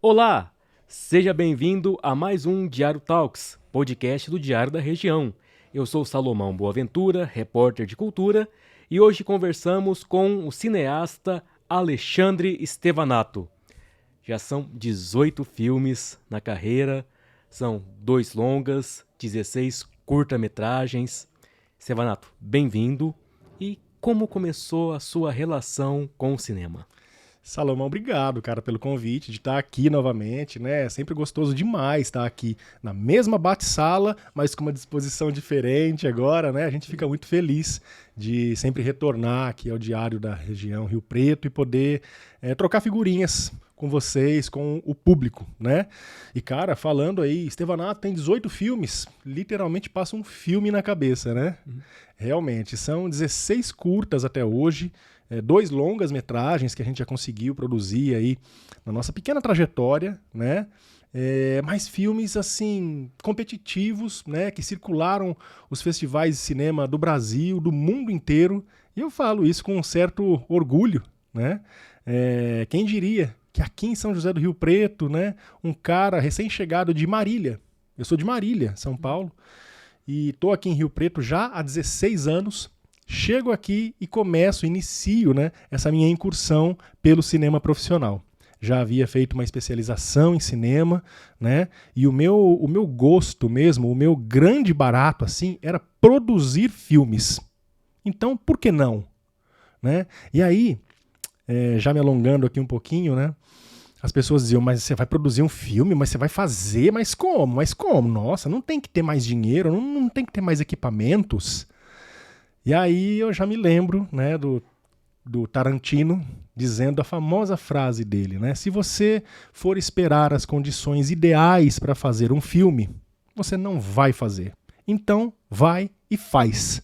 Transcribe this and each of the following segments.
Olá, seja bem-vindo a mais um Diário Talks, podcast do Diário da Região. Eu sou Salomão Boaventura, repórter de cultura, e hoje conversamos com o cineasta Alexandre Stevanato. Já são 18 filmes na carreira, são 2 longas, 16 curta-metragens. Stevanato, bem-vindo. E como começou a sua relação com o cinema? Salomão, obrigado, cara, pelo convite de estar aqui novamente, né? É sempre gostoso demais estar aqui na mesma bate-sala, mas com uma disposição diferente agora, né? A gente fica muito feliz de sempre retornar aqui ao Diário da Região Rio Preto e poder trocar figurinhas com vocês, com o público, né? E, cara, falando aí, Stevanato tem 18 filmes, literalmente passa um filme na cabeça, né? Realmente, são 16 curtas até hoje, 2 longas metragens que a gente já conseguiu produzir aí na nossa pequena trajetória, né? Mais filmes assim competitivos, né? Que circularam os festivais de cinema do Brasil, do mundo inteiro. E eu falo isso com um certo orgulho, né? Quem diria que aqui em São José do Rio Preto, né? Um cara recém-chegado de Marília. Eu sou de Marília, São Paulo, e estou aqui em Rio Preto já há 16 anos. Chego aqui e inicio, né, essa minha incursão pelo cinema profissional. Já havia feito uma especialização em cinema, né, e o meu gosto mesmo, o meu grande barato assim, era produzir filmes. Então, por que não? Né? E aí, já me alongando aqui um pouquinho, né, as pessoas diziam, mas você vai produzir um filme, mas você vai fazer, mas como? Mas como? Nossa, não tem que ter mais dinheiro, não tem que ter mais equipamentos. E aí eu já me lembro, né, do Tarantino dizendo a famosa frase dele, né? Se você for esperar as condições ideais para fazer um filme, você não vai fazer. Então, vai e faz.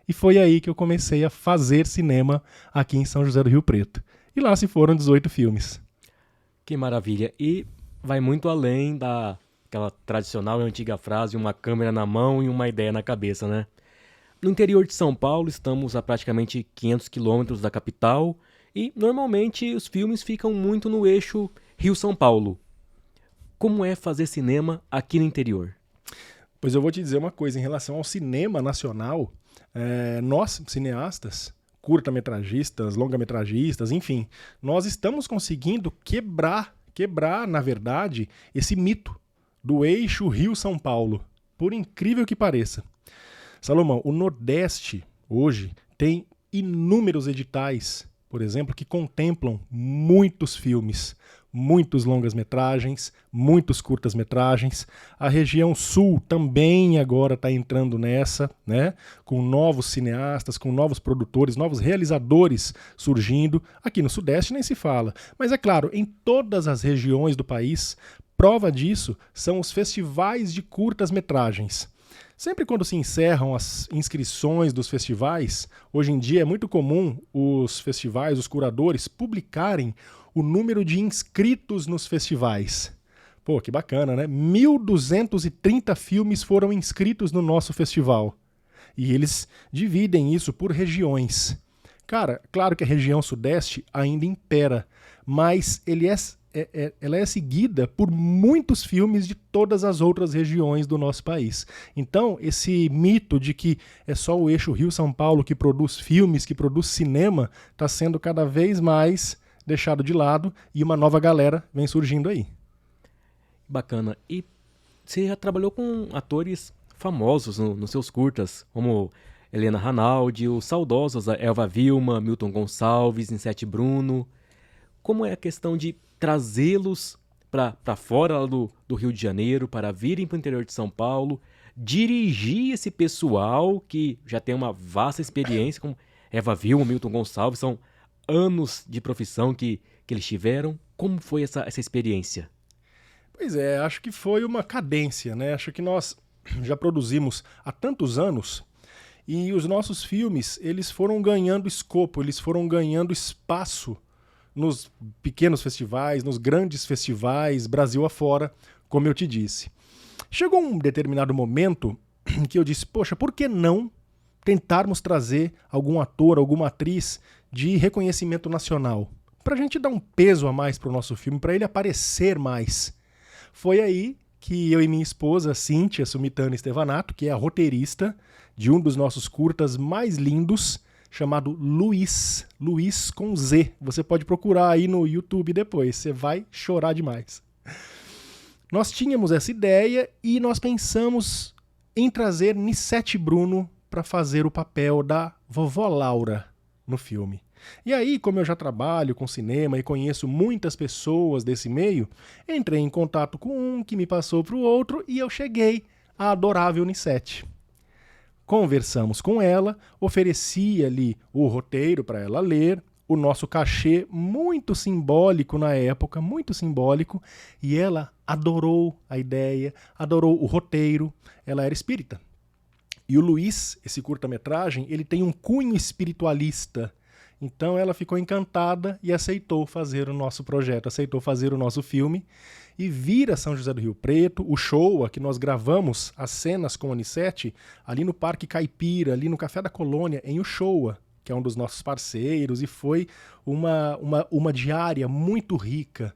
E foi aí que eu comecei a fazer cinema aqui em São José do Rio Preto. E lá se foram 18 filmes. Que maravilha! E vai muito além daquela tradicional e antiga frase, uma câmera na mão e uma ideia na cabeça, né? No interior de São Paulo, estamos a praticamente 500 quilômetros da capital e, normalmente, os filmes ficam muito no eixo Rio-São Paulo. Como é fazer cinema aqui no interior? Pois eu vou te dizer uma coisa, em relação ao cinema nacional, nós, cineastas, curta-metragistas, longa-metragistas, enfim, nós estamos conseguindo quebrar, na verdade, esse mito do eixo Rio-São Paulo, por incrível que pareça. Salomão, o Nordeste hoje tem inúmeros editais, por exemplo, que contemplam muitos filmes, muitos longas-metragens, muitos curtas-metragens. A região Sul também agora está entrando nessa, né? Com novos cineastas, com novos produtores, novos realizadores surgindo. Aqui no Sudeste nem se fala. Mas é claro, em todas as regiões do país, prova disso são os festivais de curtas-metragens. Sempre quando se encerram as inscrições dos festivais, hoje em dia é muito comum os festivais, os curadores, publicarem o número de inscritos nos festivais. Pô, que bacana, né? 1.230 filmes foram inscritos no nosso festival. E eles dividem isso por regiões. Cara, claro que a região Sudeste ainda impera, mas ela é seguida por muitos filmes de todas as outras regiões do nosso país. Então, esse mito de que é só o eixo Rio-São Paulo que produz filmes, que produz cinema, está sendo cada vez mais deixado de lado e uma nova galera vem surgindo aí. Bacana. E você já trabalhou com atores famosos nos seus curtas, como Helena Ranaldi, os saudosos Elva Vilma, Milton Gonçalves, Nissete Bruno. Como é a questão de trazê-los para fora do Rio de Janeiro, para virem para o interior de São Paulo, dirigir esse pessoal que já tem uma vasta experiência, como Elva Vilma, Milton Gonçalves, são anos de profissão que eles tiveram. Como foi essa experiência? Pois é, acho que foi uma cadência, né? Acho que nós já produzimos há tantos anos e os nossos filmes, eles foram ganhando escopo, eles foram ganhando espaço nos pequenos festivais, nos grandes festivais, Brasil afora, como eu te disse. Chegou um determinado momento em que eu disse, poxa, por que não tentarmos trazer algum ator, alguma atriz de reconhecimento nacional pra gente dar um peso a mais pro nosso filme, pra ele aparecer mais. Foi aí que eu e minha esposa, Cíntia Sumitana Estevanato, que é a roteirista de um dos nossos curtas mais lindos, chamado Luiz com Z. Você pode procurar aí no YouTube depois, você vai chorar demais. Nós tínhamos essa ideia e nós pensamos em trazer Nissete Bruno para fazer o papel da vovó Laura no filme. E aí, como eu já trabalho com cinema e conheço muitas pessoas desse meio, entrei em contato com um que me passou para o outro e eu cheguei à adorável Nissete. Conversamos com ela, ofereci ali o roteiro para ela ler, o nosso cachê muito simbólico na época, muito simbólico, e ela adorou a ideia, adorou o roteiro, ela era espírita. E o Luiz, esse curta-metragem, ele tem um cunho espiritualista. Então ela ficou encantada e aceitou fazer o nosso projeto, aceitou fazer o nosso filme e vir a São José do Rio Preto, o show que nós gravamos, as cenas com a Nissete, ali no Parque Caipira, ali no Café da Colônia, em Uchoa, que é um dos nossos parceiros, e foi uma diária muito rica,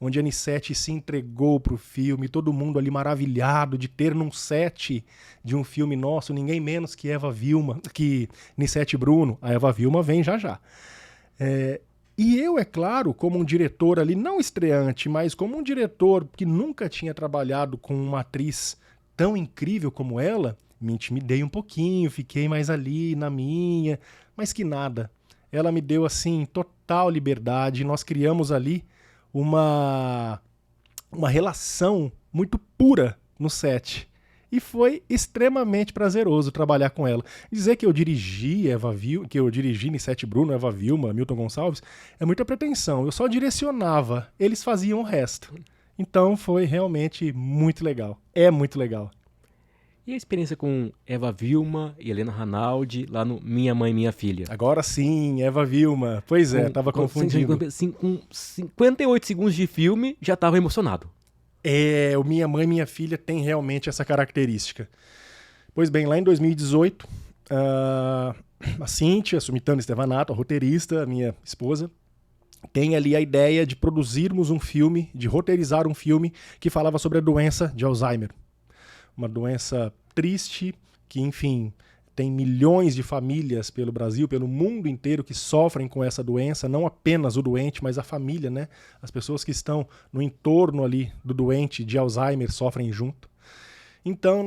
onde a Nissete se entregou para o filme, todo mundo ali maravilhado de ter num set de um filme nosso, ninguém menos que Eva Vilma, que Nissete Bruno, a Eva Vilma vem já já. E eu, é claro, como um diretor ali, não estreante, mas como um diretor que nunca tinha trabalhado com uma atriz tão incrível como ela, me intimidei um pouquinho, fiquei mais ali na minha, mas que nada. Ela me deu, assim, total liberdade, nós criamos ali uma relação muito pura no set. E foi extremamente prazeroso trabalhar com ela. Dizer que eu dirigi Nissete Bruno, Eva Vilma, Milton Gonçalves, é muita pretensão. Eu só direcionava, eles faziam o resto. Então foi realmente muito legal. É muito legal. E a experiência com Eva Vilma e Helena Ranaldi lá no Minha Mãe, Minha Filha? Agora sim, Eva Vilma. Pois é, tava confundindo. Com 58 segundos de filme, já tava emocionado. O Minha Mãe, Minha Filha tem realmente essa característica. Pois bem, lá em 2018, a Cíntia Sumitana Estevanato, a roteirista, a minha esposa, tem ali a ideia de produzirmos um filme, de roteirizar um filme que falava sobre a doença de Alzheimer. Uma doença triste que, enfim, tem milhões de famílias pelo Brasil, pelo mundo inteiro que sofrem com essa doença, não apenas o doente, mas a família, né? As pessoas que estão no entorno ali do doente de Alzheimer sofrem junto. Então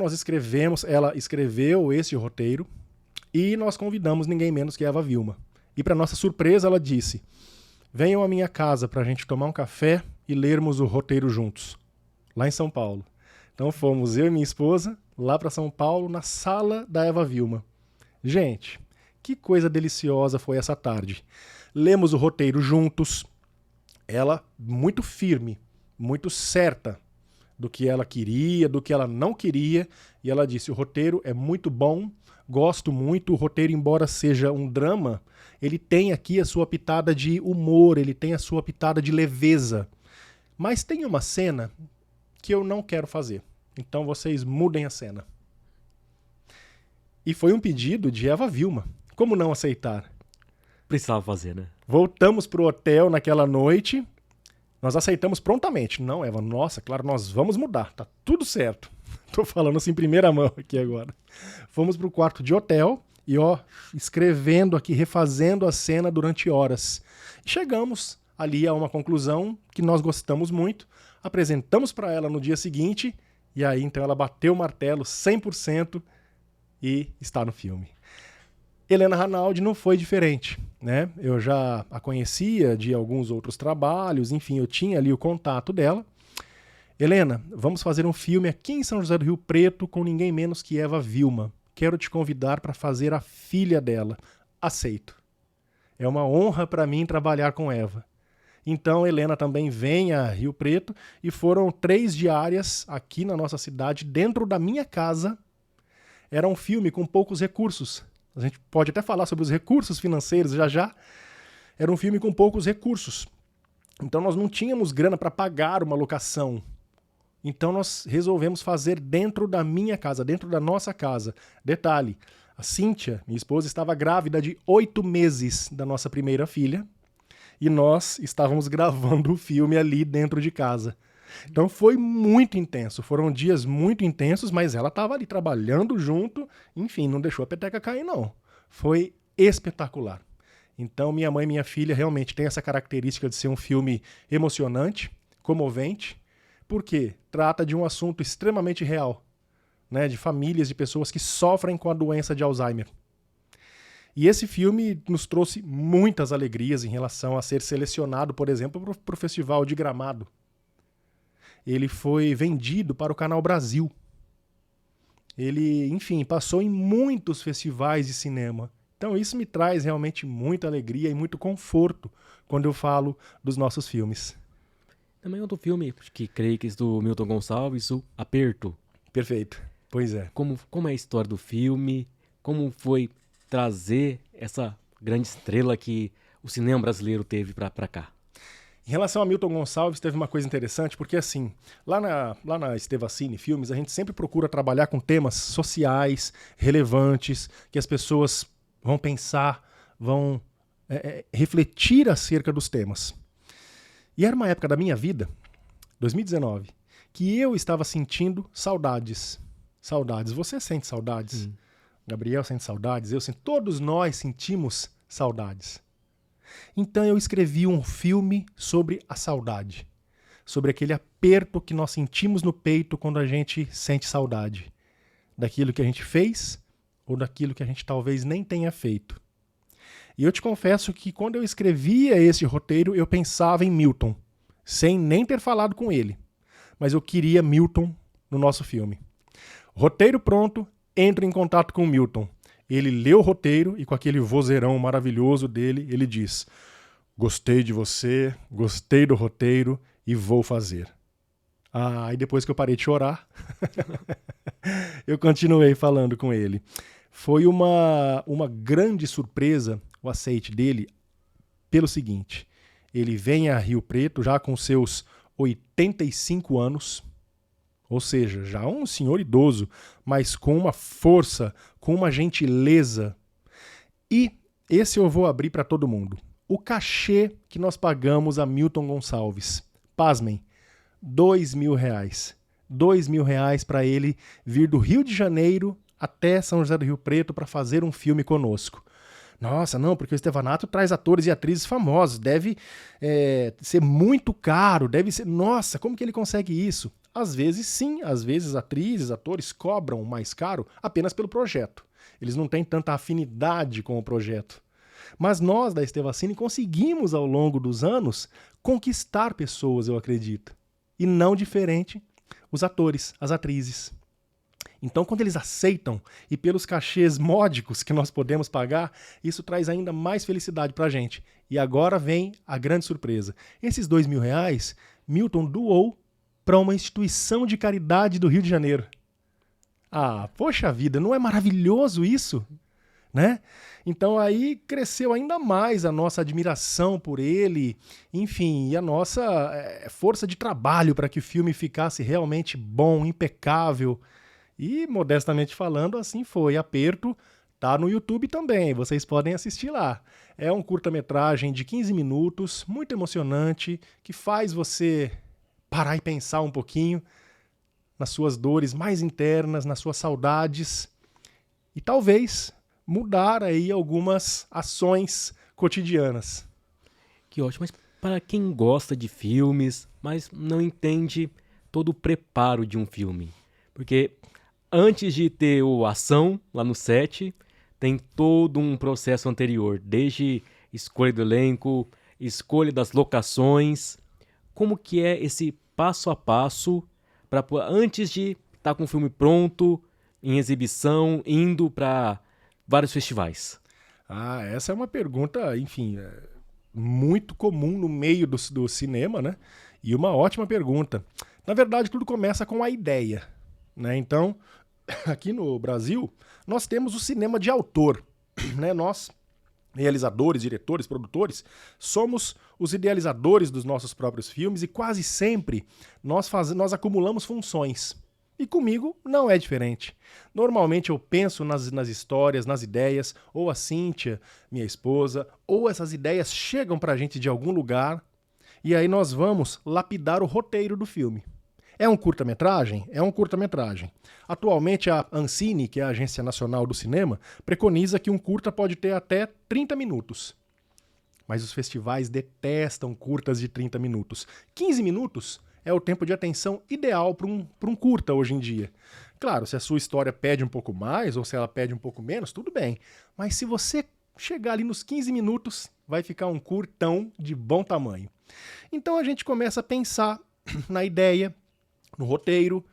ela escreveu esse roteiro e nós convidamos ninguém menos que a Eva Vilma. E para nossa surpresa ela disse: venham à minha casa para a gente tomar um café e lermos o roteiro juntos, lá em São Paulo. Então fomos eu e minha esposa lá para São Paulo, na sala da Eva Vilma. Gente, que coisa deliciosa foi essa tarde. Lemos o roteiro juntos, ela muito firme, muito certa do que ela queria, do que ela não queria, e ela disse: o roteiro é muito bom, gosto muito, o roteiro, embora seja um drama, ele tem aqui a sua pitada de humor, ele tem a sua pitada de leveza. Mas tem uma cena que eu não quero fazer. Então vocês mudem a cena. E foi um pedido de Eva Vilma. Como não aceitar? Precisava fazer, né? Voltamos pro hotel naquela noite. Nós aceitamos prontamente. Não, Eva, nossa, claro, nós vamos mudar. Tá tudo certo. Tô falando assim em primeira mão aqui agora. Fomos pro quarto de hotel e, escrevendo aqui, refazendo a cena durante horas. E chegamos ali a uma conclusão que nós gostamos muito. Apresentamos para ela no dia seguinte, e aí então ela bateu o martelo 100% e está no filme. Helena Ranaldi não foi diferente, né? Eu já a conhecia de alguns outros trabalhos, enfim, eu tinha ali o contato dela. Helena, vamos fazer um filme aqui em São José do Rio Preto com ninguém menos que Eva Vilma. Quero te convidar para fazer a filha dela. Aceito. É uma honra para mim trabalhar com Eva. Então, Helena também vem a Rio Preto e foram 3 diárias aqui na nossa cidade, dentro da minha casa. Era um filme com poucos recursos. A gente pode até falar sobre os recursos financeiros já já. Era um filme com poucos recursos. Então, nós não tínhamos grana para pagar uma locação. Então, nós resolvemos fazer dentro da minha casa, dentro da nossa casa. Detalhe, a Cíntia, minha esposa, estava grávida de 8 meses da nossa primeira filha. e nós estávamos gravando o filme ali dentro de casa. Então foi muito intenso, foram dias muito intensos, mas ela estava ali trabalhando junto, enfim, não deixou a peteca cair não. Foi espetacular. Então minha mãe e minha filha realmente têm essa característica de ser um filme emocionante, comovente, porque trata de um assunto extremamente real, né, de famílias, de pessoas que sofrem com a doença de Alzheimer. E esse filme nos trouxe muitas alegrias em relação a ser selecionado, por exemplo, para o Festival de Gramado. Ele foi vendido para o Canal Brasil. Ele, enfim, passou em muitos festivais de cinema. Então isso me traz realmente muita alegria e muito conforto quando eu falo dos nossos filmes. Também outro filme que creio que é do Milton Gonçalves, o Aperto. Perfeito. Pois é. Como é a história do filme? Como foi trazer essa grande estrela que o cinema brasileiro teve pra cá? Em relação a Milton Gonçalves, teve uma coisa interessante, porque assim, lá na Estevacine Filmes, a gente sempre procura trabalhar com temas sociais, relevantes, que as pessoas vão pensar, vão refletir acerca dos temas. E era uma época da minha vida, 2019, que eu estava sentindo saudades. Saudades. Você sente saudades? Gabriel sente saudades, eu sinto. Todos nós sentimos saudades. Então eu escrevi um filme sobre a saudade. Sobre aquele aperto que nós sentimos no peito quando a gente sente saudade. Daquilo que a gente fez ou daquilo que a gente talvez nem tenha feito. E eu te confesso que quando eu escrevia esse roteiro, eu pensava em Milton, sem nem ter falado com ele. Mas eu queria Milton no nosso filme. Roteiro pronto, entro em contato com o Milton. Ele lê o roteiro e com aquele vozeirão maravilhoso dele, ele diz: gostei de você, gostei do roteiro e vou fazer. E depois que eu parei de chorar, eu continuei falando com ele. Foi uma grande surpresa o aceite dele pelo seguinte: ele vem a Rio Preto já com seus 85 anos, ou seja, já um senhor idoso, mas com uma força, com uma gentileza. E esse eu vou abrir para todo mundo. O cachê que nós pagamos a Milton Gonçalves, pasmem, R$2.000. R$2.000 para ele vir do Rio de Janeiro até São José do Rio Preto para fazer um filme conosco. Nossa, não, porque o Stevanato traz atores e atrizes famosos, deve ser muito caro, deve ser... Nossa, como que ele consegue isso? Às vezes sim, às vezes atrizes, atores cobram mais caro apenas pelo projeto. Eles não têm tanta afinidade com o projeto. Mas nós da Estevacine conseguimos ao longo dos anos conquistar pessoas, eu acredito. E não diferente os atores, as atrizes. Então, quando eles aceitam, e pelos cachês módicos que nós podemos pagar, isso traz ainda mais felicidade pra gente. E agora vem a grande surpresa. Esses R$2.000, Milton doou para uma instituição de caridade do Rio de Janeiro. Poxa vida, não é maravilhoso isso? Né? Então aí cresceu ainda mais a nossa admiração por ele, enfim, e a nossa força de trabalho para que o filme ficasse realmente bom, impecável. E, modestamente falando, assim foi. Aperto tá no YouTube também, vocês podem assistir lá. É um curta-metragem de 15 minutos, muito emocionante, que faz você parar e pensar um pouquinho nas suas dores mais internas, nas suas saudades e talvez mudar aí algumas ações cotidianas. Que ótimo, mas para quem gosta de filmes, mas não entende todo o preparo de um filme, porque antes de ter a ação lá no set, tem todo um processo anterior, desde escolha do elenco, escolha das locações. Como que é esse passo a passo para antes de estar com o filme pronto, em exibição, indo para vários festivais? Essa é uma pergunta, enfim, muito comum no meio do cinema, né? E uma ótima pergunta. Na verdade, tudo começa com a ideia, né? Então, aqui no Brasil, nós temos o cinema de autor, né? Nós, realizadores, diretores, produtores, somos os idealizadores dos nossos próprios filmes e quase sempre nós acumulamos funções. E comigo não é diferente. Normalmente eu penso nas histórias, nas ideias, ou a Cíntia, minha esposa, ou essas ideias chegam pra gente de algum lugar, e aí nós vamos lapidar o roteiro do filme. É um curta-metragem? É um curta-metragem. Atualmente a Ancine, que é a Agência Nacional do Cinema, preconiza que um curta pode ter até 30 minutos. Mas os festivais detestam curtas de 30 minutos. 15 minutos é o tempo de atenção ideal para um curta hoje em dia. Claro, se a sua história pede um pouco mais ou se ela pede um pouco menos, tudo bem. Mas se você chegar ali nos 15 minutos, vai ficar um curtão de bom tamanho. Então a gente começa a pensar na ideia, no roteiro,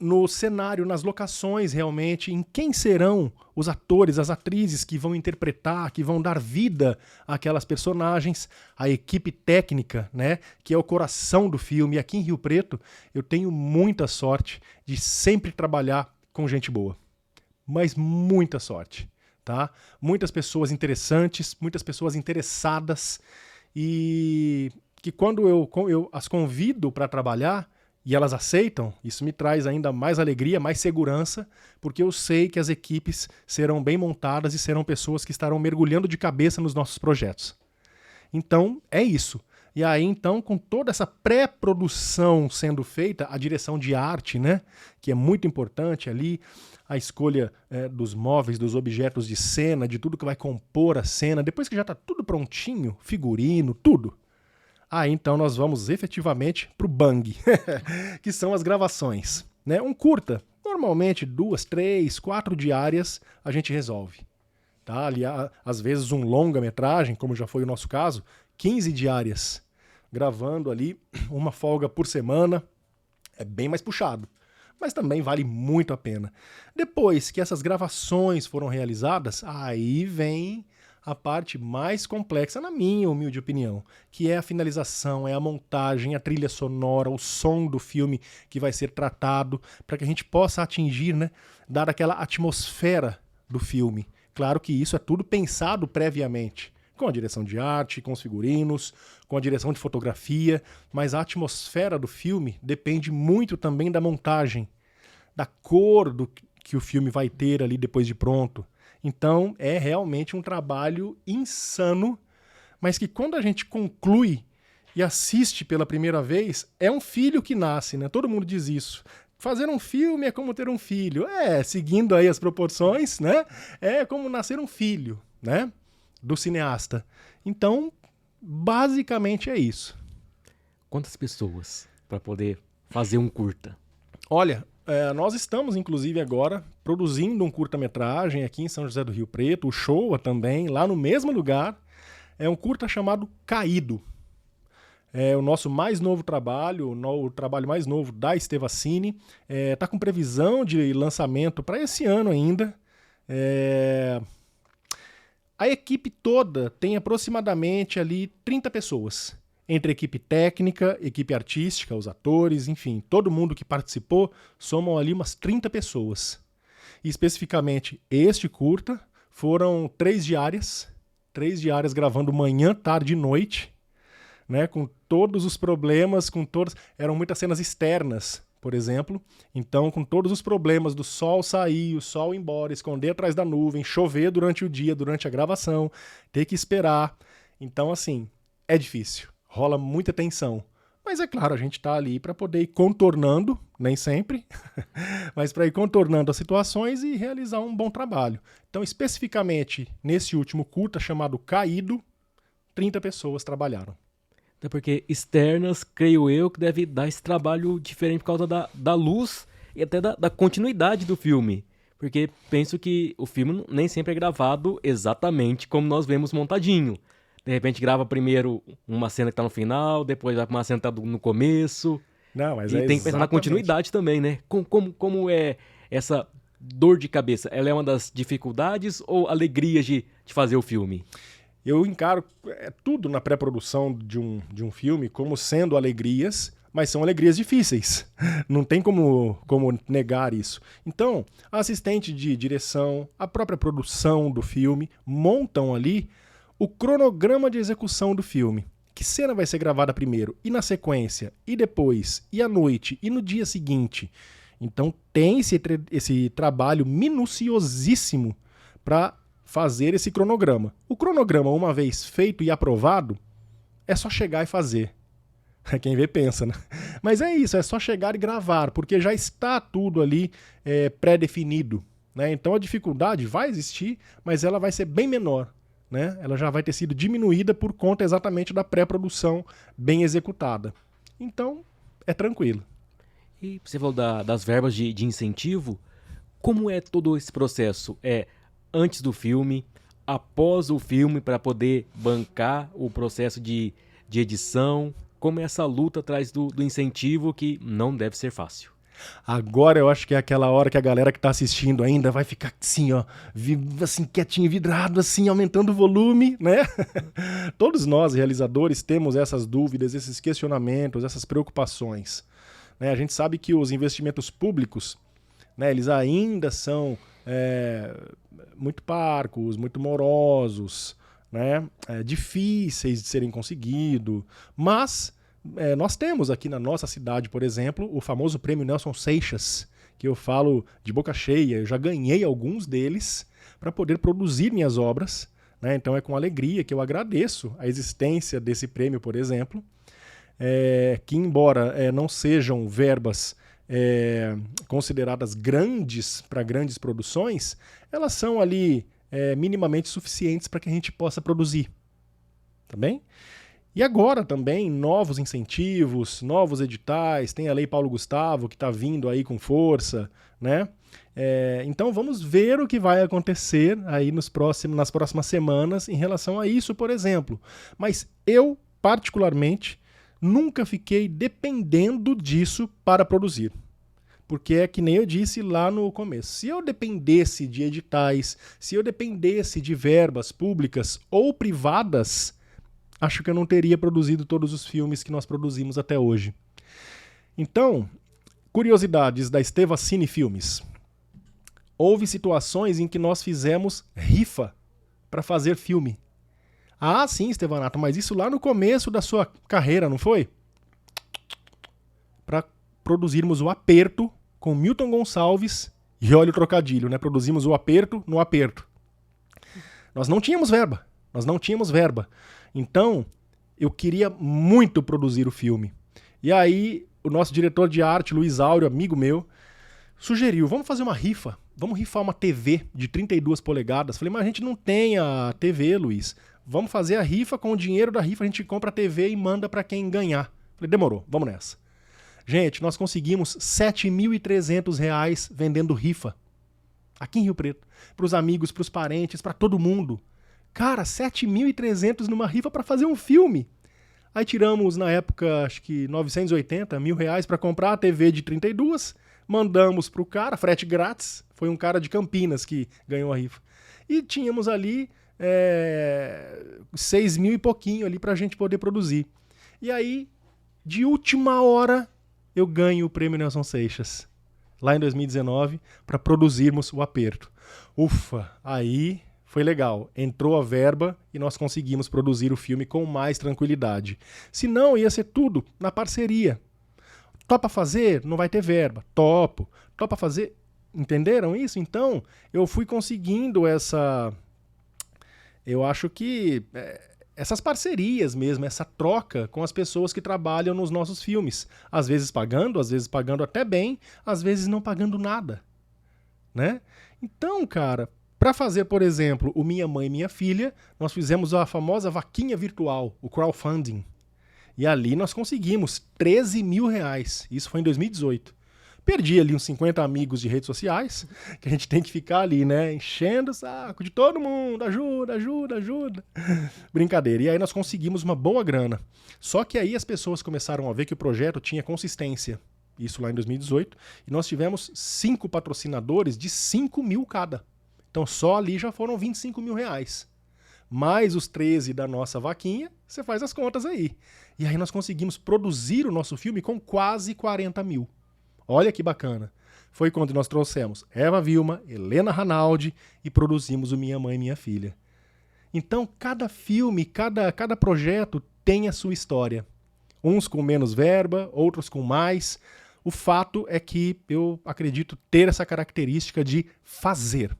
no cenário, nas locações realmente, em quem serão os atores, as atrizes que vão interpretar, que vão dar vida àquelas personagens, a equipe técnica, né, que é o coração do filme. E aqui em Rio Preto eu tenho muita sorte de sempre trabalhar com gente boa, mas muita sorte, tá? Muitas pessoas interessantes, muitas pessoas interessadas e que quando eu as convido para trabalhar, e elas aceitam, isso me traz ainda mais alegria, mais segurança, porque eu sei que as equipes serão bem montadas e serão pessoas que estarão mergulhando de cabeça nos nossos projetos. Então, é isso. E aí, então, com toda essa pré-produção sendo feita, a direção de arte, né, que é muito importante ali, a escolha dos móveis, dos objetos de cena, de tudo que vai compor a cena, depois que já está tudo prontinho, figurino, tudo. Aí então nós vamos efetivamente pro bang, que são as gravações. Né? Um curta, normalmente 2, 3, 4 diárias a gente resolve. Tá? Ali, às vezes um longa-metragem, como já foi o nosso caso, 15 diárias. Gravando ali uma folga por semana, é bem mais puxado. Mas também vale muito a pena. Depois que essas gravações foram realizadas, aí vem a parte mais complexa, na minha humilde opinião, que é a finalização, é a montagem, a trilha sonora, o som do filme que vai ser tratado, para que a gente possa atingir, né, dar aquela atmosfera do filme. Claro que isso é tudo pensado previamente, com a direção de arte, com os figurinos, com a direção de fotografia, mas a atmosfera do filme depende muito também da montagem, da cor que o filme vai ter ali depois de pronto. Então, é realmente um trabalho insano, mas que quando a gente conclui e assiste pela primeira vez, é um filho que nasce, né? Todo mundo diz isso. Fazer um filme é como ter um filho. Seguindo aí as proporções, né? É como nascer um filho, né? Do cineasta. Então, basicamente é isso. Quantas pessoas para poder fazer um curta? Olha, nós estamos, inclusive, agora produzindo um curta-metragem aqui em São José do Rio Preto, o Showa também, lá no mesmo lugar. É um curta chamado Caído. É o nosso mais novo trabalho, o trabalho mais novo da Estevacine. Está com previsão de lançamento para esse ano ainda. A equipe toda tem aproximadamente ali 30 pessoas. Entre equipe técnica, equipe artística, os atores, enfim, todo mundo que participou, somam ali umas 30 pessoas. E especificamente este curta foram 3 diárias gravando manhã, tarde e noite, né, com todos os problemas, eram muitas cenas externas, por exemplo, então com todos os problemas do sol sair, o sol ir embora, esconder atrás da nuvem, chover durante o dia, durante a gravação, ter que esperar. Então, assim, é difícil. Rola muita tensão. Mas é claro, a gente está ali para poder ir contornando, nem sempre, mas para ir contornando as situações e realizar um bom trabalho. Então, especificamente, nesse último curta chamado Caído, 30 pessoas trabalharam. Até porque externas, creio eu, que deve dar esse trabalho diferente por causa da luz e até da continuidade do filme. Porque penso que o filme nem sempre é gravado exatamente como nós vemos montadinho. De repente grava primeiro uma cena que tá no final, depois vai pra uma cena que tá no começo. Não, mas e tem que pensar na continuidade também, né? Como é essa dor de cabeça? Ela é uma das dificuldades ou alegrias de fazer o filme? Eu encaro tudo na pré-produção de um filme como sendo alegrias, mas são alegrias difíceis. Não tem como negar isso. Então, a assistente de direção, a própria produção do filme, montam ali o cronograma de execução do filme. Que cena vai ser gravada primeiro, e na sequência, e depois, e à noite, e no dia seguinte. Então tem esse trabalho minuciosíssimo para fazer esse cronograma. O cronograma, uma vez feito e aprovado, é só chegar e fazer. Quem vê pensa, né? Mas é isso, é só chegar e gravar, porque já está tudo ali pré-definido, né? Então a dificuldade vai existir, mas ela vai ser bem menor, né? Ela já vai ter sido diminuída por conta exatamente da pré-produção bem executada. Então, é tranquilo. E você falou das verbas de incentivo. Como é todo esse processo? É antes do filme, após o filme, para poder bancar o processo de edição? Como é essa luta atrás do incentivo, que não deve ser fácil? Agora eu acho que é aquela hora que a galera que tá assistindo ainda vai ficar assim, ó, assim, quietinho, vidrado, assim, aumentando o volume, né? Todos nós, realizadores, temos essas dúvidas, esses questionamentos, essas preocupações, né? A gente sabe que os investimentos públicos, né, eles ainda são muito parcos, muito morosos, né? Difíceis de serem conseguidos, mas nós temos aqui na nossa cidade, por exemplo, o famoso prêmio Nelson Seixas, que eu falo de boca cheia. Eu já ganhei alguns deles para poder produzir minhas obras, né? Então é com alegria que eu agradeço a existência desse prêmio, por exemplo, que embora não sejam verbas consideradas grandes para grandes produções, elas são ali minimamente suficientes para que a gente possa produzir. Tá bem? E agora também, novos incentivos, novos editais, tem a Lei Paulo Gustavo que está vindo aí com força, né? Então vamos ver o que vai acontecer aí nas próximas semanas em relação a isso, por exemplo. Mas eu, particularmente, nunca fiquei dependendo disso para produzir. Porque é que nem eu disse lá no começo. Se eu dependesse de editais, se eu dependesse de verbas públicas ou privadas, acho que eu não teria produzido todos os filmes que nós produzimos até hoje. Então, curiosidades da Esteva Cine Filmes. Houve situações em que nós fizemos rifa para fazer filme. Ah, sim, Estevanato, mas isso lá no começo da sua carreira, não foi? Para produzirmos o Aperto com Milton Gonçalves e olha o trocadilho, né? Produzimos o Aperto no Aperto. Nós não tínhamos verba. Então, eu queria muito produzir o filme. E aí, o nosso diretor de arte, Luiz Áureo, amigo meu, sugeriu, vamos fazer uma rifa. Vamos rifar uma TV de 32 polegadas. Falei, mas a gente não tem a TV, Luiz. Vamos fazer a rifa, com o dinheiro da rifa a gente compra a TV e manda para quem ganhar. Falei, demorou, vamos nessa. Gente, nós conseguimos R$ 7.300 vendendo rifa. Aqui em Rio Preto. Para os amigos, para os parentes, para todo mundo. Cara, 7.300 numa rifa para fazer um filme. Aí tiramos, na época, acho que 980 mil reais para comprar a TV de 32. Mandamos pro cara, frete grátis. Foi um cara de Campinas que ganhou a rifa. E tínhamos ali 6 mil e pouquinho ali pra gente poder produzir. E aí, de última hora, eu ganho o prêmio Nelson Seixas. Lá em 2019, para produzirmos o Aperto. Ufa, aí foi legal. Entrou a verba e nós conseguimos produzir o filme com mais tranquilidade. Se não, ia ser tudo na parceria. Topa fazer? Não vai ter verba. Topo. Topa fazer? Entenderam isso? Então, eu fui conseguindo eu acho que essas parcerias mesmo, essa troca com as pessoas que trabalham nos nossos filmes. Às vezes pagando até bem, às vezes não pagando nada, né? Então, cara, para fazer, por exemplo, o Minha Mãe e Minha Filha, nós fizemos a famosa vaquinha virtual, o crowdfunding. E ali nós conseguimos 13 mil reais. Isso foi em 2018. Perdi ali uns 50 amigos de redes sociais, que a gente tem que ficar ali, né? Enchendo o saco de todo mundo. Ajuda, ajuda, ajuda. Brincadeira. E aí nós conseguimos uma boa grana. Só que aí as pessoas começaram a ver que o projeto tinha consistência. Isso lá em 2018. E nós tivemos 5 patrocinadores de 5 mil cada. Então só ali já foram 25 mil reais. Mais os 13 da nossa vaquinha, você faz as contas aí. E aí nós conseguimos produzir o nosso filme com quase 40 mil. Olha que bacana. Foi quando nós trouxemos Eva Vilma, Helena Ranaldi e produzimos o Minha Mãe e Minha Filha. Então, cada filme, cada projeto tem a sua história. Uns com menos verba, outros com mais. O fato é que eu acredito ter essa característica de fazer.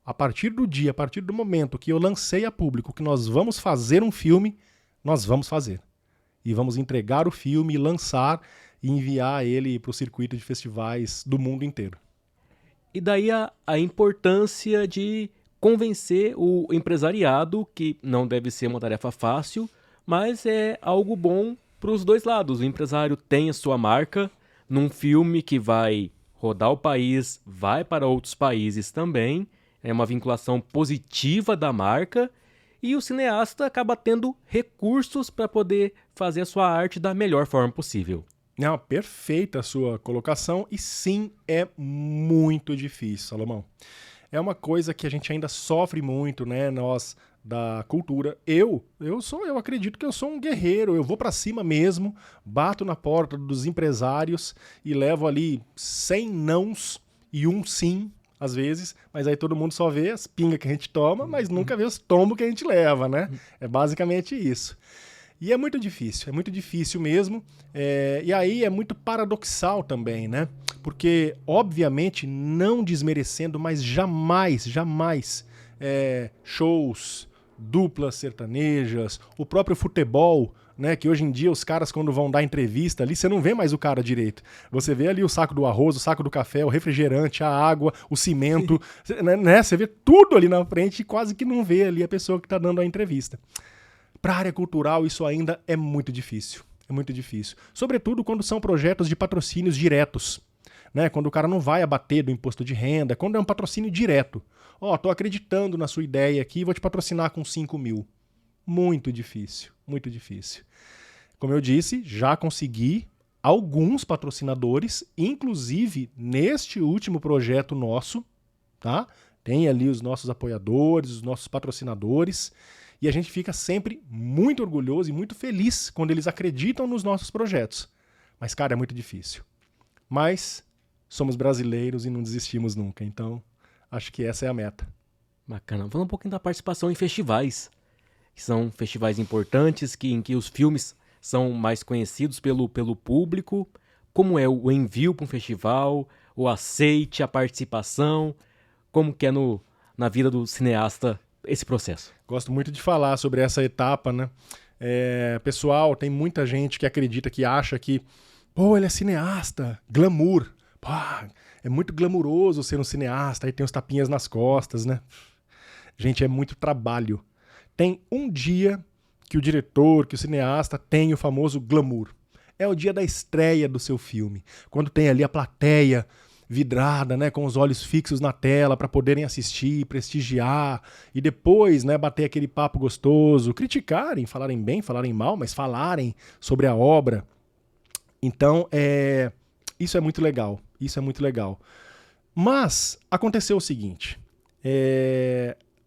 A partir do dia, a partir do momento que eu lancei a público que nós vamos fazer um filme, nós vamos fazer. E vamos entregar o filme, lançar e enviar ele para o circuito de festivais do mundo inteiro. E daí a importância de convencer o empresariado, que não deve ser uma tarefa fácil, mas é algo bom para os dois lados. O empresário tem a sua marca num filme que vai rodar o país, vai para outros países também, é uma vinculação positiva da marca, e o cineasta acaba tendo recursos para poder fazer a sua arte da melhor forma possível. Não, perfeita a sua colocação, e sim, é muito difícil, Salomão. É uma coisa que a gente ainda sofre muito, né, nós da cultura. Eu acredito que eu sou um guerreiro, eu vou pra cima mesmo, bato na porta dos empresários e levo ali 100 nãos e um sim, às vezes, mas aí todo mundo só vê as pingas que a gente toma, mas nunca vê os tombos que a gente leva, né? É basicamente isso. E é muito difícil mesmo, e aí é muito paradoxal também, né? Porque, obviamente, não desmerecendo, mas jamais shows, duplas sertanejas, o próprio futebol, né? Que hoje em dia os caras, quando vão dar entrevista ali, você não vê mais o cara direito. Você vê ali o saco do arroz, o saco do café, o refrigerante, a água, o cimento, né? Você vê tudo ali na frente e quase que não vê ali a pessoa que está dando a entrevista. Para a área cultural, isso ainda é muito difícil. É muito difícil. Sobretudo quando são projetos de patrocínios diretos. Né? Quando o cara não vai abater do imposto de renda, quando é um patrocínio direto. Tô acreditando na sua ideia aqui, vou te patrocinar com 5 mil. Muito difícil, muito difícil. Como eu disse, já consegui alguns patrocinadores, inclusive neste último projeto nosso, tá? Tem ali os nossos apoiadores, os nossos patrocinadores, e a gente fica sempre muito orgulhoso e muito feliz quando eles acreditam nos nossos projetos. Mas, cara, é muito difícil. Mas somos brasileiros e não desistimos nunca, então acho que essa é a meta. Bacana. Falando um pouquinho da participação em festivais, que são festivais importantes, em que os filmes são mais conhecidos pelo público. Como é o envio para um festival, o aceite, a participação, como que é na vida do cineasta esse processo? Gosto muito de falar sobre essa etapa, né? Pessoal, tem muita gente que acredita, que acha que ele é cineasta, glamour. É muito glamuroso ser um cineasta, aí tem os tapinhas nas costas, né? Gente, é muito trabalho. Tem um dia que o diretor, que o cineasta tem o famoso glamour. É o dia da estreia do seu filme, quando tem ali a plateia vidrada, né, com os olhos fixos na tela para poderem assistir, prestigiar e depois, né, bater aquele papo gostoso, criticarem, falarem bem, falarem mal, mas falarem sobre a obra. Então, isso é muito legal, isso é muito legal. Mas aconteceu o seguinte,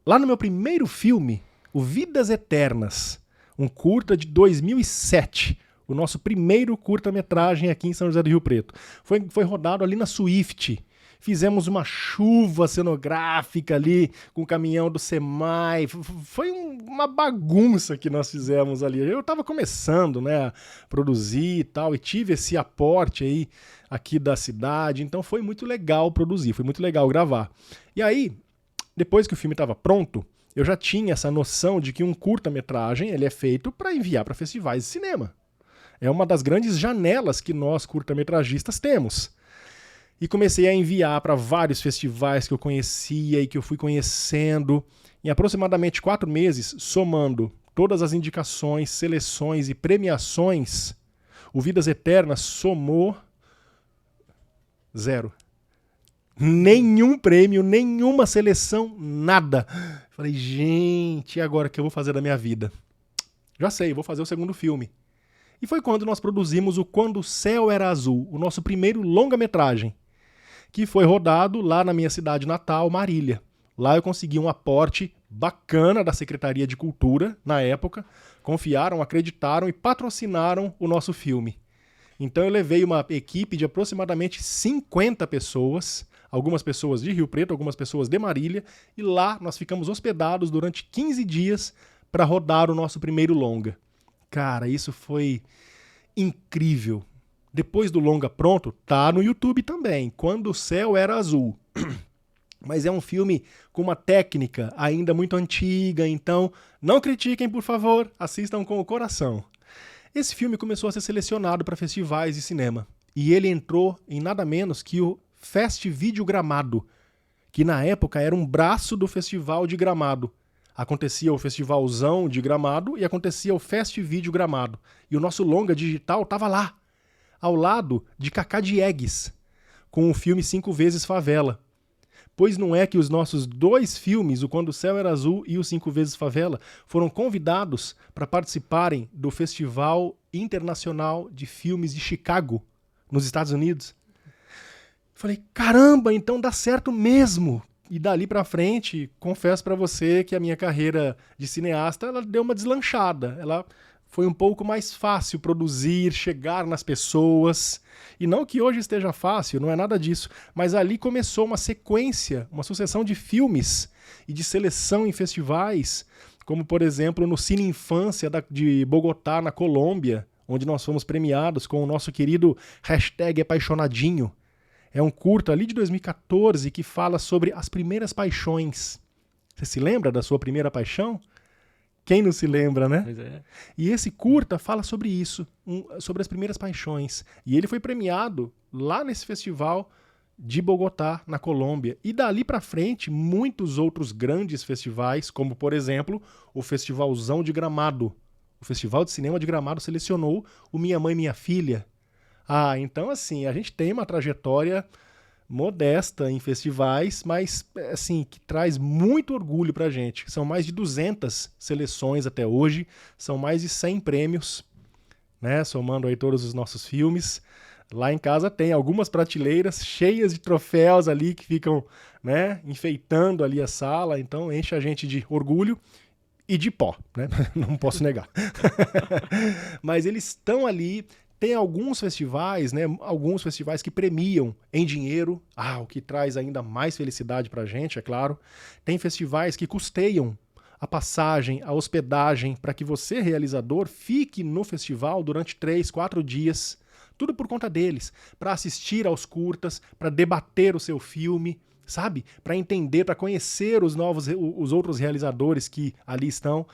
lá no meu primeiro filme, o Vidas Eternas, um curta de 2007, o nosso primeiro curta-metragem aqui em São José do Rio Preto. Foi rodado ali na Swift. Fizemos uma chuva cenográfica ali com o caminhão do SEMAI. Foi uma bagunça que nós fizemos ali. Eu estava começando, né, a produzir e tal, e tive esse aporte aí aqui da cidade. Então foi muito legal produzir, foi muito legal gravar. E aí, depois que o filme estava pronto, eu já tinha essa noção de que um curta-metragem ele é feito para enviar para festivais de cinema. É uma das grandes janelas que nós, curta-metragistas, temos. E comecei a enviar para vários festivais que eu conhecia e que eu fui conhecendo. Em aproximadamente 4 meses, somando todas as indicações, seleções e premiações, o Vidas Eternas somou 0. Nenhum prêmio, nenhuma seleção, nada. Falei, gente, e agora o que eu vou fazer da minha vida? Já sei, vou fazer o segundo filme. E foi quando nós produzimos o Quando o Céu Era Azul, o nosso primeiro longa-metragem, que foi rodado lá na minha cidade natal, Marília. Lá eu consegui um aporte bacana da Secretaria de Cultura, na época. Confiaram, acreditaram e patrocinaram o nosso filme. Então eu levei uma equipe de aproximadamente 50 pessoas, algumas pessoas de Rio Preto, algumas pessoas de Marília, e lá nós ficamos hospedados durante 15 dias para rodar o nosso primeiro longa. Cara, isso foi incrível. Depois do longa pronto, tá no YouTube também, Quando o Céu Era Azul. Mas é um filme com uma técnica ainda muito antiga, então não critiquem, por favor, assistam com o coração. Esse filme começou a ser selecionado para festivais de cinema, e ele entrou em nada menos que o Festivídeo Gramado, que na época era um braço do Festival de Gramado. Acontecia o Festivalzão de Gramado e acontecia o Festivídeo Gramado. E o nosso longa digital estava lá, ao lado de Cacá Diegues, com o filme 5 Vezes Favela. Pois não é que os nossos 2 filmes, o Quando o Céu Era Azul e o 5 Vezes Favela, foram convidados para participarem do Festival Internacional de Filmes de Chicago, nos Estados Unidos? Falei, caramba, então dá certo mesmo. E dali pra frente, confesso pra você que a minha carreira de cineasta, ela deu uma deslanchada. Ela foi um pouco mais fácil produzir, chegar nas pessoas. E não que hoje esteja fácil, não é nada disso. Mas ali começou uma sequência, uma sucessão de filmes e de seleção em festivais, como, por exemplo, no Cine Infância de Bogotá, na Colômbia, onde nós fomos premiados com o nosso querido #Apaixonadinho. É um curta ali de 2014 que fala sobre as primeiras paixões. Você se lembra da sua primeira paixão? Quem não se lembra, né? Pois é. E esse curta fala sobre isso, sobre as primeiras paixões. E ele foi premiado lá nesse festival de Bogotá, na Colômbia. E dali pra frente, muitos outros grandes festivais, como, por exemplo, o Festivalzão de Gramado. O Festival de Cinema de Gramado selecionou o Minha Mãe, Minha Filha. Ah, então assim, a gente tem uma trajetória modesta em festivais, mas assim, que traz muito orgulho pra gente. São mais de 200 seleções até hoje, são mais de 100 prêmios, né, somando aí todos os nossos filmes. Lá em casa tem algumas prateleiras cheias de troféus ali que ficam, né, enfeitando ali a sala, então enche a gente de orgulho e de pó, né? Não posso negar. Mas eles estão ali. Tem alguns festivais, né? Alguns festivais que premiam em dinheiro, o que traz ainda mais felicidade pra gente, é claro. Tem festivais que custeiam a passagem, a hospedagem, para que você, realizador, fique no festival durante 3, 4 dias. Tudo por conta deles, para assistir aos curtas, para debater o seu filme, sabe? Para entender, para conhecer os outros realizadores que ali estão.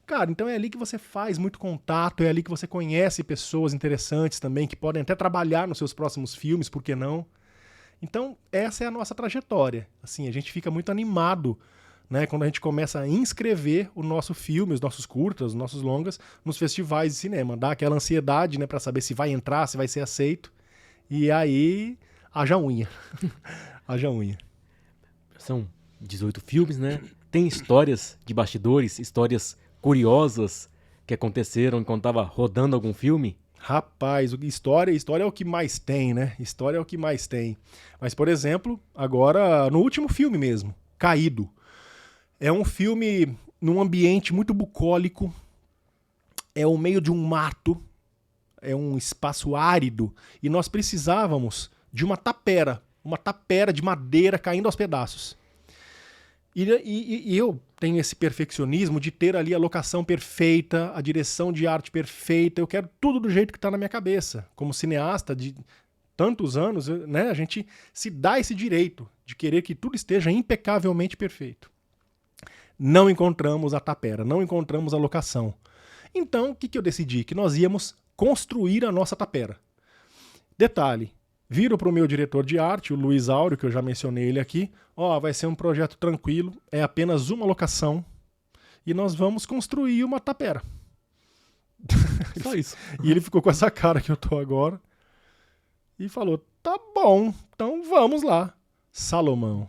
Cara, então é ali que você faz muito contato, é ali que você conhece pessoas interessantes também, que podem até trabalhar nos seus próximos filmes, por que não? Então, essa é a nossa trajetória. Assim, a gente fica muito animado, né, quando a gente começa a inscrever o nosso filme, os nossos curtas, os nossos longas, nos festivais de cinema. Dá aquela ansiedade, né, para saber se vai entrar, se vai ser aceito. E aí, haja unha. Haja unha. São 18 filmes, né? Tem histórias de bastidores, histórias curiosas que aconteceram enquanto estava rodando algum filme? Rapaz, história é o que mais tem, né? História é o que mais tem. Mas, por exemplo, agora, no último filme mesmo, Caído. É um filme num ambiente muito bucólico, é o meio de um mato, é um espaço árido, e nós precisávamos de uma tapera de madeira caindo aos pedaços. E eu tenho esse perfeccionismo de ter ali a locação perfeita, a direção de arte perfeita, eu quero tudo do jeito que está na minha cabeça. Como cineasta de tantos anos, né, a gente se dá esse direito de querer que tudo esteja impecavelmente perfeito. Não encontramos a tapera, não encontramos a locação. Então, o que eu decidi? Que nós íamos construir a nossa tapera. Detalhe, viro para o meu diretor de arte, o Luiz Áureo, que eu já mencionei ele aqui. Vai ser um projeto tranquilo, é apenas uma locação e nós vamos construir uma tapera. Só isso. E ele ficou com essa cara que eu tô agora e falou, tá bom, então vamos lá. Salomão,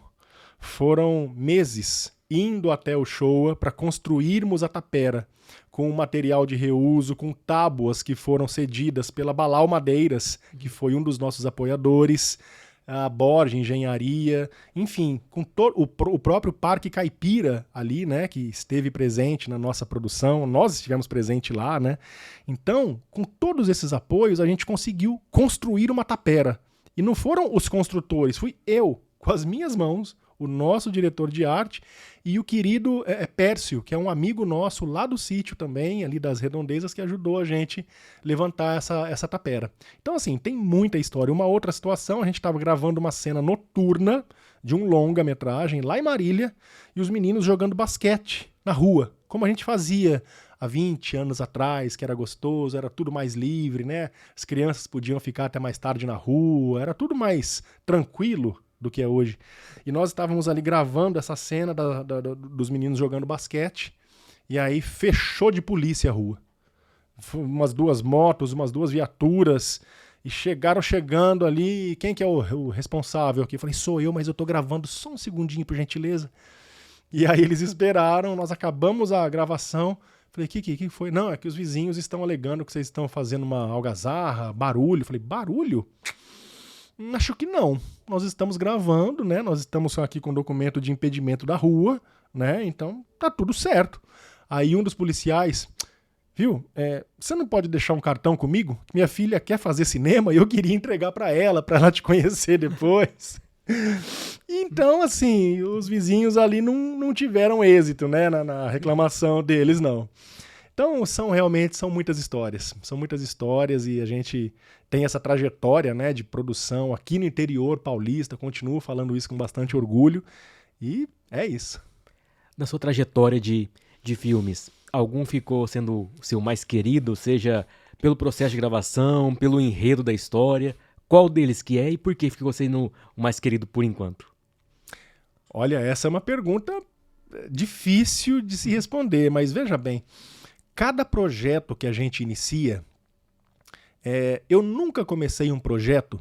foram meses indo até o Showa para construirmos a tapera com material de reuso, com tábuas que foram cedidas pela Balau Madeiras, que foi um dos nossos apoiadores, a Borges Engenharia, enfim, com o próprio Parque Caipira ali, né, que esteve presente na nossa produção, nós estivemos presentes lá, né? Então, com todos esses apoios, a gente conseguiu construir uma tapera. E não foram os construtores, fui eu, com as minhas mãos, o nosso diretor de arte e o querido Pércio, que é um amigo nosso lá do sítio também, ali das Redondezas, que ajudou a gente levantar essa tapera. Então, assim, tem muita história. Uma outra situação, a gente estava gravando uma cena noturna de um longa-metragem lá em Marília e os meninos jogando basquete na rua, como a gente fazia há 20 anos atrás, que era gostoso, era tudo mais livre, né? As crianças podiam ficar até mais tarde na rua, era tudo mais tranquilo do que é hoje. E nós estávamos ali gravando essa cena dos meninos jogando basquete, e aí fechou de polícia a rua. Umas 2 motos, umas 2 viaturas, e chegaram chegando ali, quem que é o responsável aqui? Eu falei, sou eu, mas eu tô gravando, só um segundinho, por gentileza. E aí eles esperaram, nós acabamos a gravação. Falei, que foi? Não, é que os vizinhos estão alegando que vocês estão fazendo uma algazarra, barulho. Falei, barulho? Acho que não. Nós estamos gravando, né? Nós estamos aqui com documento de impedimento da rua, né? Então tá tudo certo. Aí um dos policiais, viu? Você não pode deixar um cartão comigo? Minha filha quer fazer cinema e eu queria entregar para ela te conhecer depois. Então, assim, os vizinhos ali não tiveram êxito, né, na reclamação deles, não. Então, são muitas histórias. São muitas histórias e a gente tem essa trajetória, né, de produção aqui no interior paulista. Continuo falando isso com bastante orgulho e é isso. Na sua trajetória de filmes, algum ficou sendo o seu mais querido, seja pelo processo de gravação, pelo enredo da história? Qual deles que é e por que ficou sendo o mais querido por enquanto? Olha, essa é uma pergunta difícil de se responder, mas veja bem, cada projeto que a gente inicia, eu nunca comecei um projeto,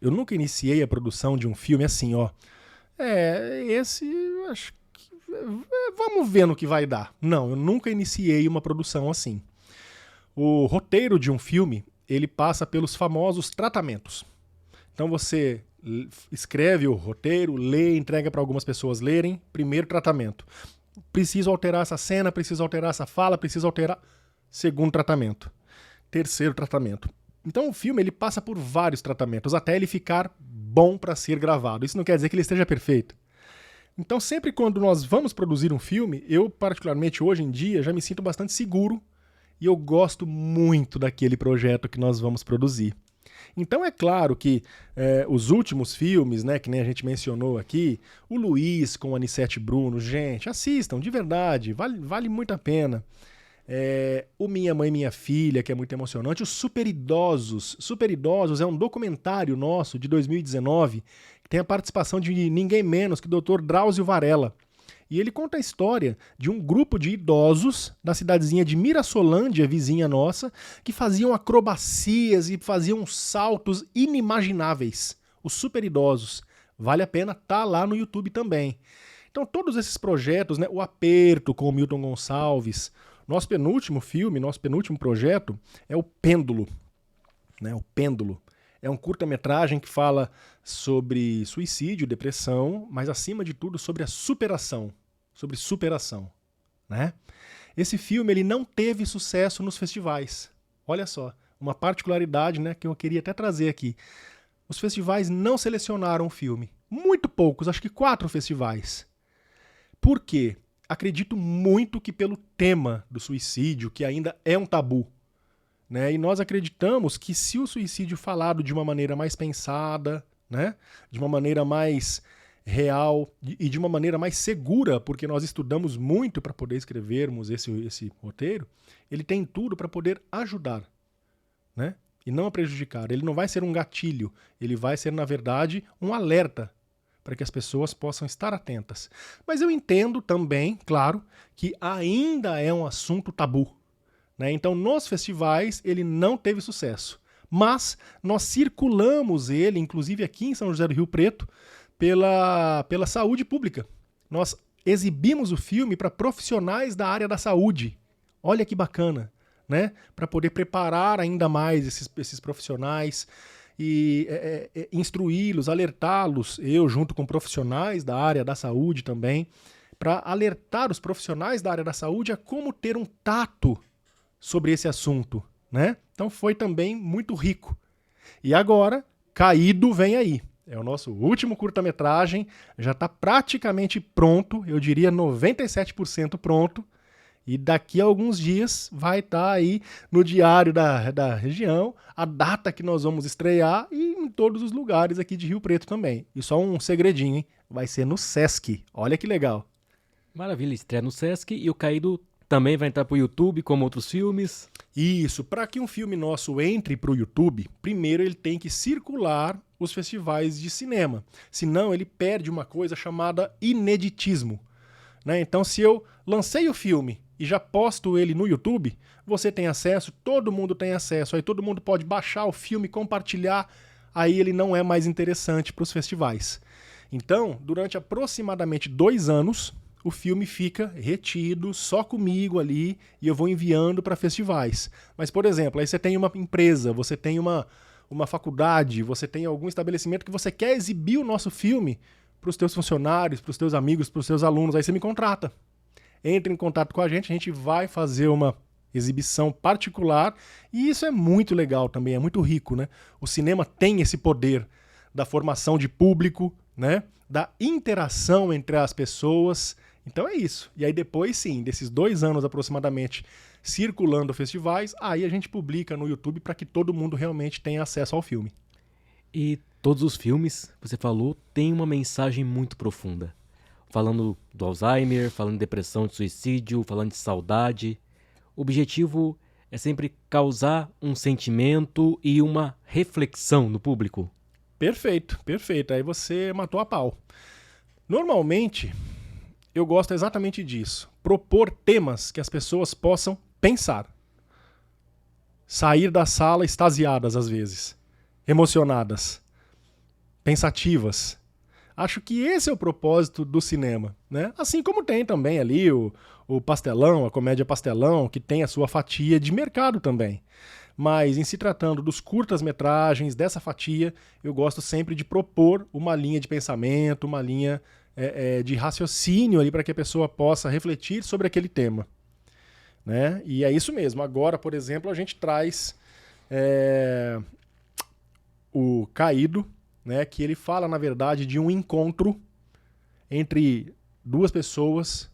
eu nunca iniciei a produção de um filme assim, ó, acho que, vamos ver no que vai dar. Não, eu nunca iniciei uma produção assim. O roteiro de um filme, ele passa pelos famosos tratamentos. Então você escreve o roteiro, lê, entrega para algumas pessoas lerem. Primeiro tratamento. Preciso alterar essa cena, preciso alterar essa fala, preciso alterar... Segundo tratamento. Terceiro tratamento. Então o filme ele passa por vários tratamentos até ele ficar bom para ser gravado. Isso não quer dizer que ele esteja perfeito. Então sempre quando nós vamos produzir um filme, eu particularmente hoje em dia já me sinto bastante seguro e eu gosto muito daquele projeto que nós vamos produzir. Então é claro que os últimos filmes, né, que nem a gente mencionou aqui, o Luiz com o Anissete Bruno, gente, assistam, de verdade, vale muito a pena. O Minha Mãe, Minha Filha, que é muito emocionante. Os Super Idosos. Super Idosos é um documentário nosso de 2019 que tem a participação de ninguém menos que o Dr. Drauzio Varela. E ele conta a história de um grupo de idosos da cidadezinha de Mirassolândia, vizinha nossa, que faziam acrobacias e faziam saltos inimagináveis. Os Super Idosos. Vale a pena, tá lá no YouTube também. Então todos esses projetos, né, o Aperto com o Milton Gonçalves, nosso penúltimo filme, nosso penúltimo projeto é o Pêndulo. Né, o Pêndulo. É um curta-metragem que fala sobre suicídio, depressão, mas acima de tudo sobre a superação. Sobre superação. Né? Esse filme ele não teve sucesso nos festivais. Olha só, uma particularidade, né, que eu queria até trazer aqui. Os festivais não selecionaram o filme. Muito poucos, acho que 4 festivais. Por quê? Acredito muito que pelo tema do suicídio, que ainda é um tabu. Né? E nós acreditamos que se o suicídio falado de uma maneira mais pensada, né? De uma maneira mais real e de uma maneira mais segura, porque nós estudamos muito para poder escrevermos esse roteiro, ele tem tudo para poder ajudar, né? E não a prejudicar. Ele não vai ser um gatilho, ele vai ser, na verdade, um alerta para que as pessoas possam estar atentas. Mas eu entendo também, claro, que ainda é um assunto tabu. Né? Então, nos festivais, ele não teve sucesso. Mas nós circulamos ele, inclusive aqui em São José do Rio Preto, pela saúde pública. Nós exibimos o filme para profissionais da área da saúde. Olha que bacana, né? Para poder preparar ainda mais esses profissionais e instruí-los, alertá-los, eu junto com profissionais da área da saúde também, para alertar os profissionais da área da saúde a como ter um tato sobre esse assunto, né? Então foi também muito rico. E agora, Caído vem aí. É o nosso último curta-metragem, já está praticamente pronto, eu diria 97% pronto. E daqui a alguns dias vai estar aí no diário da região a data que nós vamos estrear e em todos os lugares aqui de Rio Preto também. E só um segredinho, hein? Vai ser no Sesc. Olha que legal. Maravilha, estreia no Sesc e o Caído também vai entrar para o YouTube como outros filmes. Isso, para que um filme nosso entre para o YouTube, primeiro ele tem que circular os festivais de cinema. Senão ele perde uma coisa chamada ineditismo. Né? Então se eu lancei o filme e já posto ele no YouTube, você tem acesso, todo mundo tem acesso, aí todo mundo pode baixar o filme, compartilhar, aí ele não é mais interessante para os festivais. Então, durante aproximadamente 2 anos, o filme fica retido só comigo ali e eu vou enviando para festivais. Mas, por exemplo, aí você tem uma empresa, você tem uma faculdade, você tem algum estabelecimento que você quer exibir o nosso filme para os teus funcionários, para os teus amigos, para os teus alunos, aí você me contrata. Entre em contato com a gente vai fazer uma exibição particular e isso é muito legal também, é muito rico, né? O cinema tem esse poder da formação de público, né? Da interação entre as pessoas. Então é isso. E aí depois, sim, desses 2 anos aproximadamente circulando festivais, aí a gente publica no YouTube para que todo mundo realmente tenha acesso ao filme. E todos os filmes, você falou, têm uma mensagem muito profunda. Falando do Alzheimer, falando de depressão, de suicídio, falando de saudade. O objetivo é sempre causar um sentimento e uma reflexão no público. Perfeito, perfeito. Aí você matou a pau. Normalmente, eu gosto exatamente disso. Propor temas que as pessoas possam pensar. Sair da sala extasiadas às vezes. Emocionadas. Pensativas. Acho que esse é o propósito do cinema, né? Assim como tem também ali o pastelão, a comédia pastelão, que tem a sua fatia de mercado também. Mas em se tratando dos curtas-metragens, dessa fatia, eu gosto sempre de propor uma linha de pensamento, uma linha de raciocínio ali para que a pessoa possa refletir sobre aquele tema. Né? E é isso mesmo. Agora, por exemplo, a gente traz o Caído, né, que ele fala, na verdade, de um encontro entre 2 pessoas,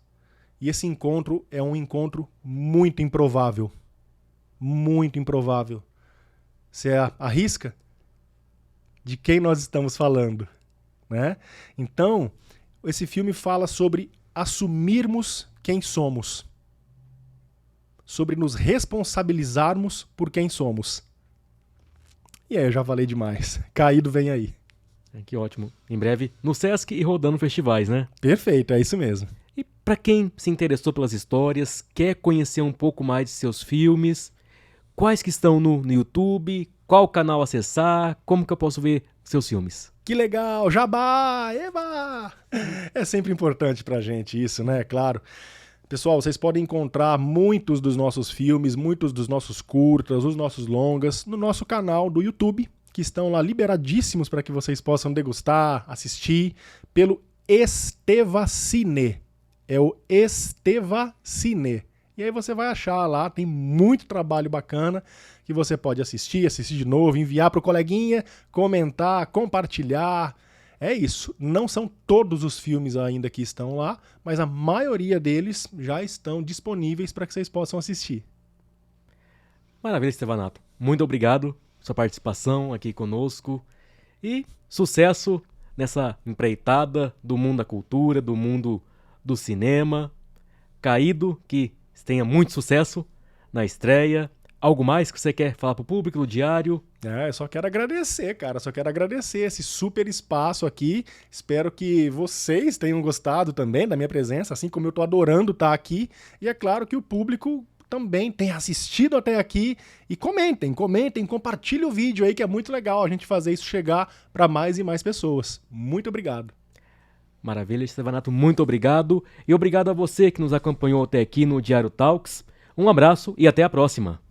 e esse encontro é um encontro muito improvável. Muito improvável. Você arrisca? De quem nós estamos falando? Né? Então, esse filme fala sobre assumirmos quem somos. Sobre nos responsabilizarmos por quem somos. E aí, eu já falei demais. Caído vem aí. Que ótimo. Em breve no Sesc e rodando festivais, né? Perfeito, é isso mesmo. E para quem se interessou pelas histórias, quer conhecer um pouco mais de seus filmes, quais que estão no YouTube, qual canal acessar, como que eu posso ver seus filmes? Que legal, jabá, eba! É sempre importante pra gente isso, né? Claro. Pessoal, vocês podem encontrar muitos dos nossos filmes, muitos dos nossos curtas, os nossos longas, no nosso canal do YouTube, que estão lá liberadíssimos para que vocês possam degustar, assistir, pelo Estevacine. É o Estevacine. E aí você vai achar lá, tem muito trabalho bacana que você pode assistir de novo, enviar para o coleguinha, comentar, compartilhar. É isso. Não são todos os filmes ainda que estão lá, mas a maioria deles já estão disponíveis para que vocês possam assistir. Maravilha, Estevanato. Muito obrigado pela sua participação aqui conosco e sucesso nessa empreitada do mundo da cultura, do mundo do cinema. Caído, que tenha muito sucesso na estreia. Algo mais que você quer falar pro público, do diário? Eu só quero agradecer, cara. Só quero agradecer esse super espaço aqui. Espero que vocês tenham gostado também da minha presença, assim como eu tô adorando estar aqui. E é claro que o público também tenha assistido até aqui. E comentem, compartilhem o vídeo aí, que é muito legal a gente fazer isso chegar para mais e mais pessoas. Muito obrigado. Maravilha, Estevanato, muito obrigado. E obrigado a você que nos acompanhou até aqui no Diário Talks. Um abraço e até a próxima.